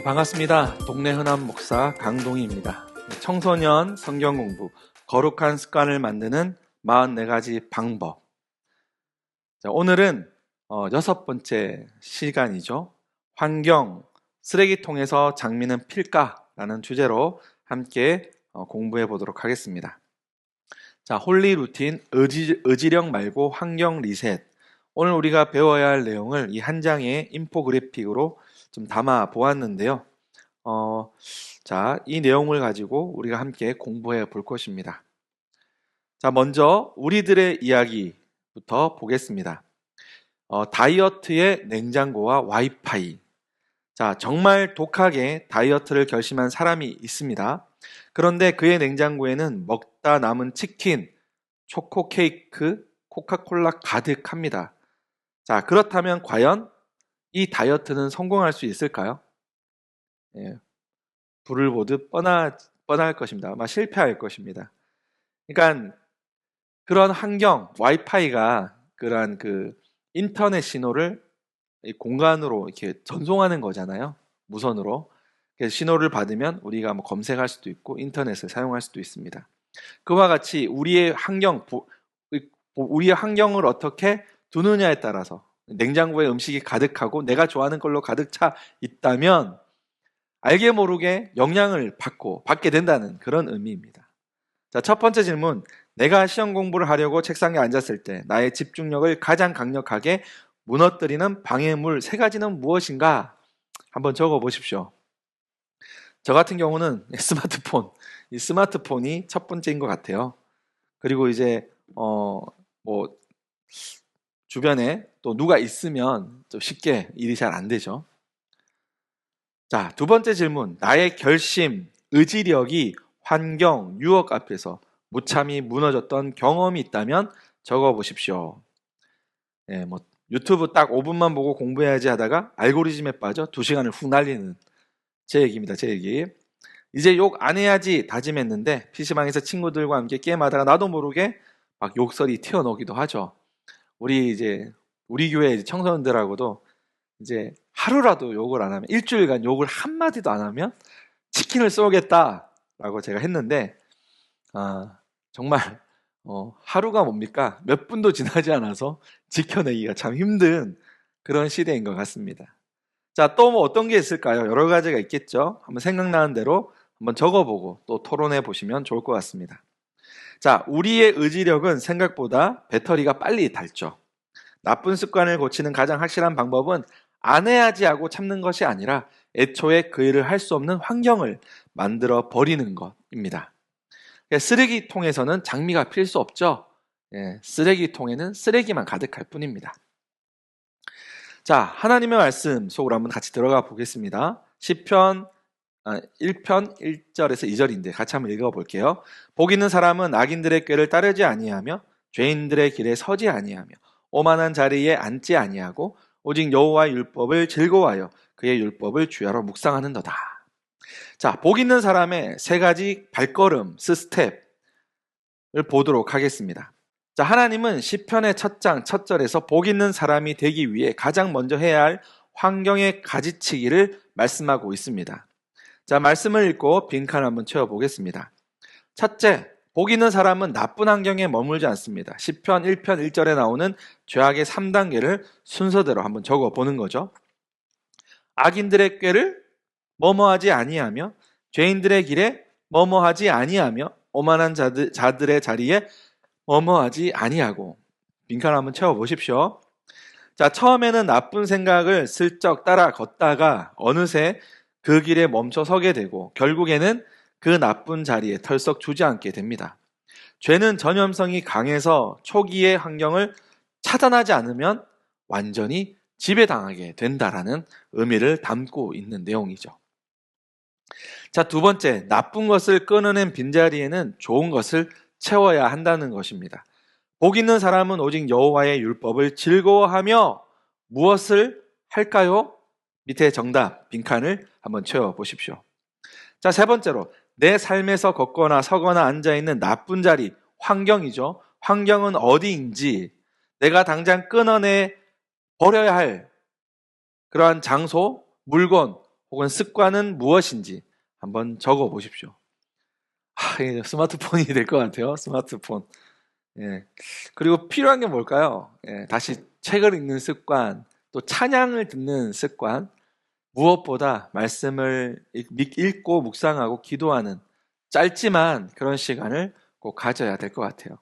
반갑습니다. 동네 흔한 목사 강동희입니다. 청소년 성경 공부, 거룩한 습관을 만드는 44가지 방법. 자, 오늘은 6번째 시간이죠. 환경, 쓰레기통에서 장미는 필까라는 주제로 함께 공부해 보도록 하겠습니다. 자, 홀리 루틴, 의지력 말고 환경 리셋. 오늘 우리가 배워야 할 내용을 이 한 장의 인포그래픽으로 좀 담아 보았는데요. 자, 이 내용을 가지고 우리가 함께 공부해 볼 것입니다. 자, 먼저 우리들의 이야기부터 보겠습니다. 다이어트의 냉장고와 와이파이. 자, 정말 독하게 다이어트를 결심한 사람이 있습니다. 그런데 그의 냉장고에는 먹다 남은 치킨, 초코 케이크, 코카콜라 가득합니다. 자, 그렇다면 과연 이 다이어트는 성공할 수 있을까요? 예, 불을 보듯 뻔할 것입니다. 아마 실패할 것입니다. 그러니까 그런 환경, 와이파이가 그러한 인터넷 신호를 공간으로 이렇게 전송하는 거잖아요. 무선으로. 그래서 신호를 받으면 우리가 뭐 검색할 수도 있고 인터넷을 사용할 수도 있습니다. 그와 같이 우리의 환경을 어떻게 두느냐에 따라서 냉장고에 음식이 가득하고 내가 좋아하는 걸로 가득 차 있다면 알게 모르게 영향을 받게 된다는 그런 의미입니다. 자, 첫 번째 질문. 내가 시험 공부를 하려고 책상에 앉았을 때 나의 집중력을 가장 강력하게 무너뜨리는 방해물 3가지는 무엇인가? 한번 적어 보십시오. 저 같은 경우는 스마트폰. 이 스마트폰이 첫 번째인 것 같아요. 그리고 이제 주변에 또 누가 있으면 좀 쉽게 일이 잘 안 되죠. 자, 두 번째 질문. 나의 결심, 의지력이 환경, 유혹 앞에서 무참히 무너졌던 경험이 있다면 적어 보십시오. 네, 유튜브 딱 5분만 보고 공부해야지 하다가 알고리즘에 빠져 2시간을 훅 날리는 제 얘기입니다. 제 얘기. 이제 욕 안 해야지 다짐했는데 PC방에서 친구들과 함께 게임하다가 나도 모르게 막 욕설이 튀어나오기도 하죠. 우리 교회 청소년들하고도 이제 하루라도 욕을 안 하면, 일주일간 욕을 한마디도 안 하면 치킨을 쏘겠다라고 제가 했는데, 정말 하루가 뭡니까? 몇 분도 지나지 않아서 지켜내기가 참 힘든 그런 시대인 것 같습니다. 자, 또 어떤 게 있을까요? 여러 가지가 있겠죠. 한번 생각나는 대로 한번 적어보고 또 토론해 보시면 좋을 것 같습니다. 자, 우리의 의지력은 생각보다 배터리가 빨리 닳죠. 나쁜 습관을 고치는 가장 확실한 방법은 안 해야지 하고 참는 것이 아니라 애초에 그 일을 할 수 없는 환경을 만들어 버리는 것입니다. 쓰레기통에서는 장미가 필 수 없죠. 쓰레기통에는 쓰레기만 가득할 뿐입니다. 자, 하나님의 말씀 속으로 한번 같이 들어가 보겠습니다. 시편 1편 1절에서 2절인데 같이 한번 읽어볼게요. 복 있는 사람은 악인들의 꾀를 따르지 아니하며 죄인들의 길에 서지 아니하며 오만한 자리에 앉지 아니하고 오직 여호와의 율법을 즐거워하여 그의 율법을 주야로 묵상하는도다. 자, 복 있는 사람의 3가지 발걸음, 스텝을 보도록 하겠습니다. 자, 하나님은 시편의 첫 장 첫 절에서 복 있는 사람이 되기 위해 가장 먼저 해야 할 환경의 가지치기를 말씀하고 있습니다. 자, 말씀을 읽고 빈칸을 한번 채워보겠습니다. 첫째, 복 있는 사람은 나쁜 환경에 머물지 않습니다. 시편 1편 1절에 나오는 죄악의 3단계를 순서대로 한번 적어보는 거죠. 악인들의 꾀를 뭐뭐하지 아니하며 죄인들의 길에 뭐뭐하지 아니하며 오만한 자들의 자리에 뭐뭐하지 아니하고. 빈칸 한번 채워보십시오. 자, 처음에는 나쁜 생각을 슬쩍 따라 걷다가 어느새 그 길에 멈춰 서게 되고 결국에는 그 나쁜 자리에 털썩 주저앉게 됩니다. 죄는 전염성이 강해서 초기의 환경을 차단하지 않으면 완전히 지배당하게 된다라는 의미를 담고 있는 내용이죠. 자, 두 번째, 나쁜 것을 끊어낸 빈자리에는 좋은 것을 채워야 한다는 것입니다. 복 있는 사람은 오직 여호와의 율법을 즐거워하며 무엇을 할까요? 밑에 정답, 빈칸을 한번 채워보십시오. 자, 세 번째로, 내 삶에서 걷거나 서거나 앉아있는 나쁜 자리, 환경이죠. 환경은 어디인지 내가 당장 끊어내 버려야 할 그러한 장소, 물건 혹은 습관은 무엇인지 한번 적어 보십시오. 이게 스마트폰이 될 것 같아요. 스마트폰. 예. 그리고 필요한 게 뭘까요? 예, 다시 책을 읽는 습관, 또 찬양을 듣는 습관, 무엇보다 말씀을 읽고 묵상하고 기도하는 짧지만 그런 시간을 꼭 가져야 될 것 같아요.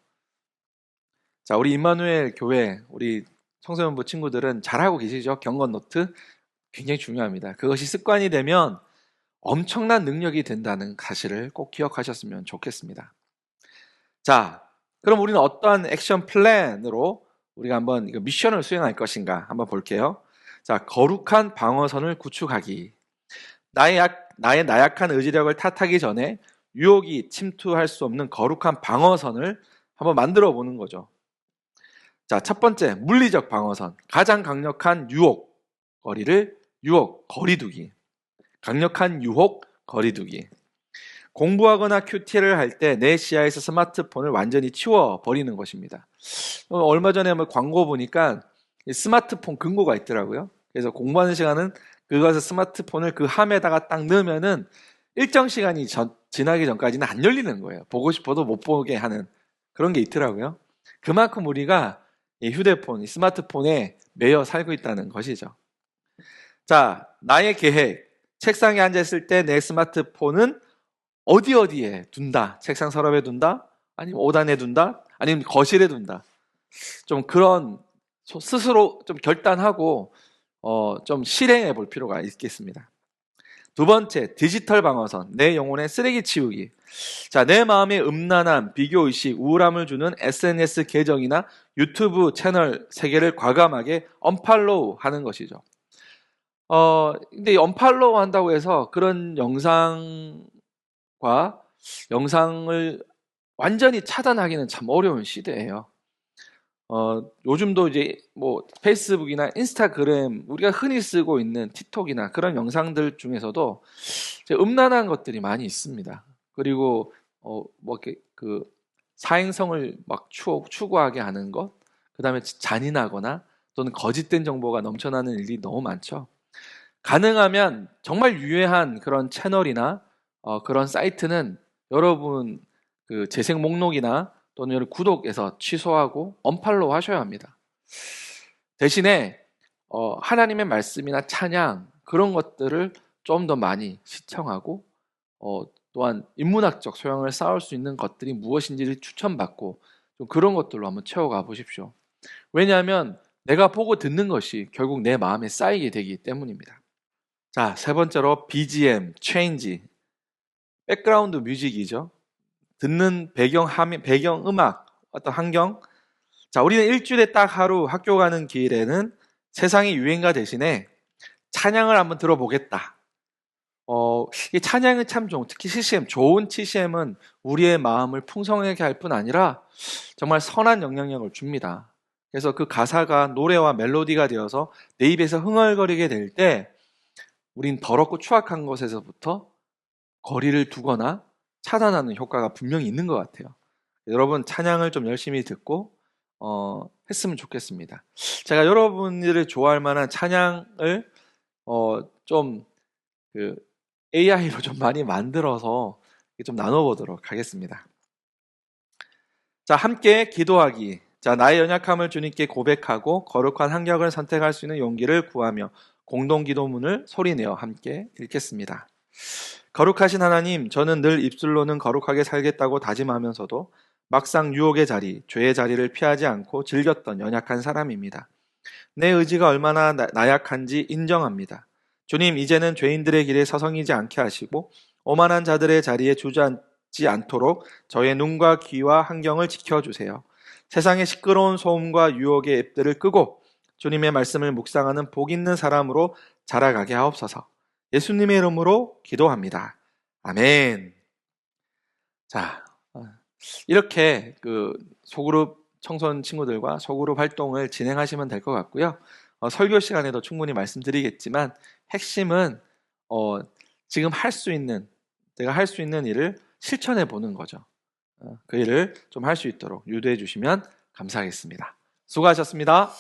자, 우리 임마누엘 교회, 우리 청소년부 친구들은 잘하고 계시죠? 경건 노트 굉장히 중요합니다. 그것이 습관이 되면 엄청난 능력이 된다는 사실을 꼭 기억하셨으면 좋겠습니다. 자, 그럼 우리는 어떠한 액션 플랜으로 우리가 한번 이거 미션을 수행할 것인가 한번 볼게요. 자, 거룩한 방어선을 구축하기. 나의 나약한 의지력을 탓하기 전에 유혹이 침투할 수 없는 거룩한 방어선을 한번 만들어 보는 거죠. 자, 첫 번째, 물리적 방어선. 가장 강력한 유혹 거리두기. 강력한 유혹 거리두기. 공부하거나 큐티를 할 때 내 시야에서 스마트폰을 완전히 치워버리는 것입니다. 얼마 전에 광고 보니까 스마트폰 금고가 있더라고요. 그래서 공부하는 시간은 그것을 스마트폰을 그 함에다가 딱 넣으면은 일정 시간이 지나기 전까지는 안 열리는 거예요. 보고 싶어도 못 보게 하는 그런 게 있더라고요. 그만큼 우리가 이 휴대폰, 이 스마트폰에 매여 살고 있다는 것이죠. 자, 나의 계획. 책상에 앉아있을 때 내 스마트폰은 어디에 둔다. 책상 서랍에 둔다. 아니면 오단에 둔다. 아니면 거실에 둔다. 좀 그런 스스로 좀 결단하고 좀 실행해 볼 필요가 있겠습니다. 두 번째, 디지털 방어선. 내 영혼의 쓰레기 치우기. 자, 내 마음에 음란함, 비교의식, 우울함을 주는 SNS 계정이나 유튜브 채널 3개를 과감하게 언팔로우 하는 것이죠. 근데 언팔로우 한다고 해서 그런 영상을 완전히 차단하기는 참 어려운 시대예요. 요즘도 이제 뭐 페이스북이나 인스타그램, 우리가 흔히 쓰고 있는 틱톡이나 그런 영상들 중에서도 음란한 것들이 많이 있습니다. 그리고 뭐 이렇게 그 사행성을 막 추구하게 하는 것, 그 다음에 잔인하거나 또는 거짓된 정보가 넘쳐나는 일이 너무 많죠. 가능하면 정말 유해한 그런 채널이나 그런 사이트는 여러분 그 재생 목록이나 또는 여러분 구독에서 취소하고 언팔로우 하셔야 합니다. 대신에 하나님의 말씀이나 찬양 그런 것들을 좀 더 많이 시청하고 또한 인문학적 소양을 쌓을 수 있는 것들이 무엇인지를 추천받고 좀 그런 것들로 한번 채워가 보십시오. 왜냐하면 내가 보고 듣는 것이 결국 내 마음에 쌓이게 되기 때문입니다. 자, 세 번째로 BGM, 체인지, 백그라운드 뮤직이죠. 듣는 배경음악, 어떤 환경. 자, 우리는 일주일에 딱 하루 학교 가는 길에는 세상의 유행가 대신에 찬양을 한번 들어보겠다. 이 찬양은 참 특히 CCM, 좋은 CCM은 우리의 마음을 풍성하게 할 뿐 아니라 정말 선한 영향력을 줍니다. 그래서 그 가사가 노래와 멜로디가 되어서 내 입에서 흥얼거리게 될 때 우린 더럽고 추악한 것에서부터 거리를 두거나 차단하는 효과가 분명히 있는 것 같아요. 여러분 찬양을 좀 열심히 듣고 했으면 좋겠습니다. 제가 여러분들이 좋아할 만한 찬양을 좀 AI로 좀 많이 만들어서 좀 나눠보도록 하겠습니다. 자, 함께 기도하기. 자, 나의 연약함을 주님께 고백하고 거룩한 환경을 선택할 수 있는 용기를 구하며 공동 기도문을 소리내어 함께 읽겠습니다. 거룩하신 하나님, 저는 늘 입술로는 거룩하게 살겠다고 다짐하면서도 막상 유혹의 자리, 죄의 자리를 피하지 않고 즐겼던 연약한 사람입니다. 내 의지가 얼마나 나약한지 인정합니다. 주님, 이제는 죄인들의 길에 서성이지 않게 하시고 오만한 자들의 자리에 주저앉지 않도록 저의 눈과 귀와 환경을 지켜주세요. 세상의 시끄러운 소음과 유혹의 앱들을 끄고 주님의 말씀을 묵상하는 복 있는 사람으로 자라가게 하옵소서. 예수님의 이름으로 기도합니다. 아멘. 자, 이렇게 소그룹 청소년 친구들과 소그룹 활동을 진행하시면 될 것 같고요. 설교 시간에도 충분히 말씀드리겠지만 핵심은 지금 내가 할 수 있는 일을 실천해 보는 거죠. 그 일을 좀 할 수 있도록 유도해 주시면 감사하겠습니다. 수고하셨습니다.